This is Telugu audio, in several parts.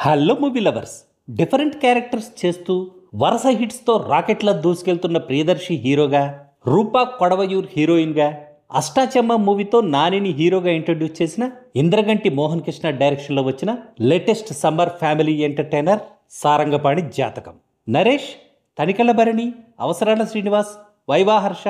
Hello movie lovers. Different characters చేస్తూ వరుస హిట్స్తో రాకెట్లా దూసుకెళ్తున్న ప్రియదర్శి హీరోగా, రూపా కొడవయూర్ హీరోయిన్గా, అష్టాచెమ్మ మూవీతో నానిని హీరోగా ఇంట్రడ్యూస్ చేసిన ఇంద్రగంటి మోహన్ కృష్ణ డైరెక్షన్లో వచ్చిన latest summer family entertainer Sarangapani జాతకం. నరేష్, తనికెళ్ల భరణి, అవసరాల శ్రీనివాస్, వైవాహర్ష,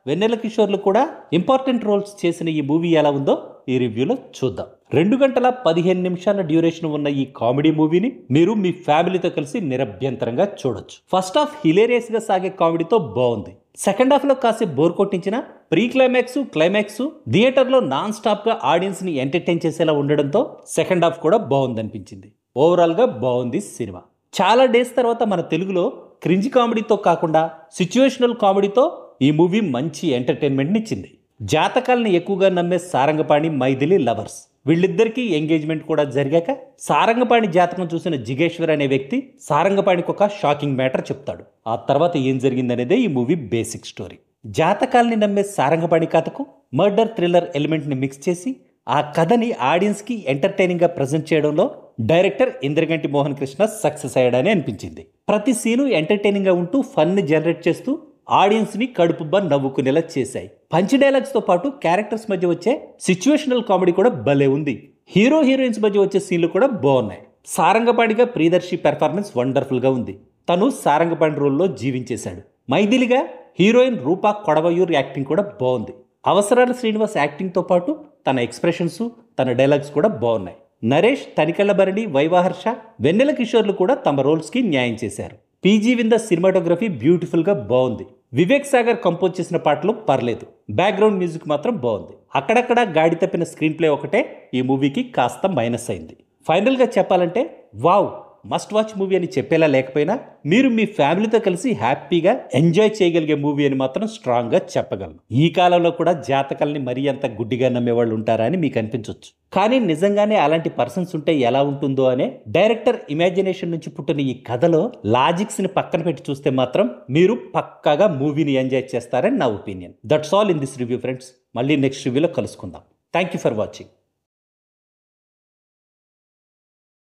వెన్నెల కిషోర్లు కూడా ఇంపార్టెంట్ రోల్స్ చేసిన ఈ మూవీ ఎలా ఉందో ఈ రివ్యూలో చూద్దాం. 2 గంటల 15 నిమిషాల డ్యూరేషన్ ఉన్న ఈ కామెడీ మూవీని మీరు మీ ఫ్యామిలీతో కలిసి నిరభ్యంతరంగా చూడొచ్చు. ఫస్ట్ హాఫ్ హిలేరియస్ గా సాగే కామెడీతో బాగుంది. సెకండ్ హాఫ్ లో కాసేపు బోర్ కొట్టించిన ప్రీ క్లైమాక్స్ థియేటర్లో నాన్ స్టాప్ గా ఆడియన్స్ ని ఎంటర్టైన్ చేసేలా ఉండడంతో సెకండ్ హాఫ్ కూడా బాగుందనిపించింది. ఓవరాల్ గా బాగుంది సినిమా. చాలా డేస్ తర్వాత మన తెలుగులో క్రింజ్ కామెడీతో కాకుండా సిచ్యువేషనల్ కామెడీతో ఈ మూవీ మంచి ఎంటర్టైన్మెంట్ ఇచ్చింది. జాతకాలను ఎక్కువగా నమ్మే సారంగపాణి, మైథిలి లవర్స్ వీళ్ళిద్దరికీ ఎంగేజ్మెంట్ కూడా జరిగాక సారంగపాణి జాతకం చూసిన జిగేశ్వర్ అనే వ్యక్తి సారంగపాణికి ఒక షాకింగ్ మ్యాటర్ చెప్తాడు. ఆ తర్వాత ఏం జరిగిందనేదే ఈ మూవీ బేసిక్ స్టోరీ. జాతకాల్ని నమ్మే సారంగపాణి కథకు మర్డర్ థ్రిల్లర్ ఎలిమెంట్ ని మిక్స్ చేసి ఆ కథని ఆడియన్స్ కి ఎంటర్టైనింగ్ గా ప్రజెంట్ చేయడంలో డైరెక్టర్ ఇంద్రగంటి మోహన్ కృష్ణ సక్సెస్ అయ్యాడని అనిపించింది. ప్రతి సీను ఎంటర్టైనింగ్ గా ఉంటూ ఫన్ ని జనరేట్ చేస్తూ ఆడియన్స్ ని కడుపుబ్బా నవ్వుకునేలా చేశాయి. పంచ్ డైలాగ్స్ తో పాటు క్యారెక్టర్స్ మధ్య వచ్చే సిచ్యువేషనల్ కామెడీ కూడా భలే ఉంది. హీరోయిన్స్ మధ్య వచ్చే సీన్లు కూడా బాగున్నాయి. సారంగపాణిగా ప్రియదర్శి పెర్ఫార్మెన్స్ వండర్ఫుల్ గా ఉంది. తను సారంగపాణి రోల్లో జీవించేశాడు. మైథిలిగా హీరోయిన్ రూపా కొడవయూర్ యాక్టింగ్ కూడా బాగుంది. అవసరాల శ్రీనివాస్ యాక్టింగ్ తో పాటు తన ఎక్స్ప్రెషన్స్, తన డైలాగ్స్ కూడా బాగున్నాయి. నరేష్, తనికెళ్ల భరణి, వైవాహర్ష, వెన్నెల కిషోర్లు కూడా తమ రోల్స్ కి న్యాయం చేశారు. పీజీ వింద సినిమాటోగ్రఫీ బ్యూటిఫుల్ గా బాగుంది. వివేక్ సాగర్ కంపోజ్ చేసిన పాటలు పర్లేదు. బ్యాక్గ్రౌండ్ మ్యూజిక్ మాత్రం బాగుంది. అక్కడక్కడ గాడి తప్పిన స్క్రీన్ ప్లే ఒకటే ఈ మూవీకి కాస్త మైనస్ అయింది. ఫైనల్ గా చెప్పాలంటే వావ్, మస్ట్ వాచ్ మూవీ అని చెప్పేలా లేకపోయినా మీరు మీ ఫ్యామిలీతో కలిసి హ్యాపీగా ఎంజాయ్ చేయగలిగే మూవీ అని మాత్రం స్ట్రాంగ్ గా చెప్పగలను. ఈ కాలంలో కూడా జాతకాల్ని మరీ అంత గుడ్డిగా నమ్మేవాళ్ళు ఉంటారా అని మీకు అనిపించవచ్చు. కానీ నిజంగానే అలాంటి పర్సన్స్ ఉంటే ఎలా ఉంటుందో అనే డైరెక్టర్ ఇమాజినేషన్ నుంచి పుట్టిన ఈ కథలో లాజిక్స్ ని పక్కన పెట్టి చూస్తే మాత్రం మీరు పక్కాగా మూవీని ఎంజాయ్ చేస్తారని నా opinion. That's all in this review friends. మళ్ళీ నెక్స్ట్ రివ్యూలో కలుసుకుందాం. Thank you for watching.